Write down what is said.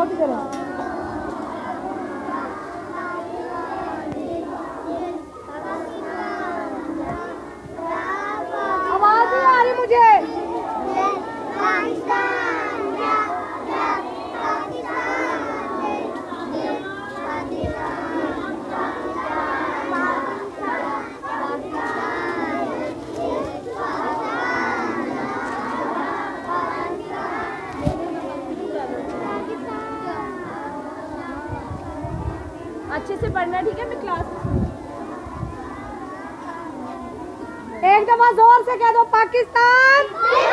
बहुत करो। आवाज नहीं आ रही मुझे। अच्छे से पढ़ना, ठीक है? मैं क्लास में एक दफा जोर से कह दो, पाकिस्तान।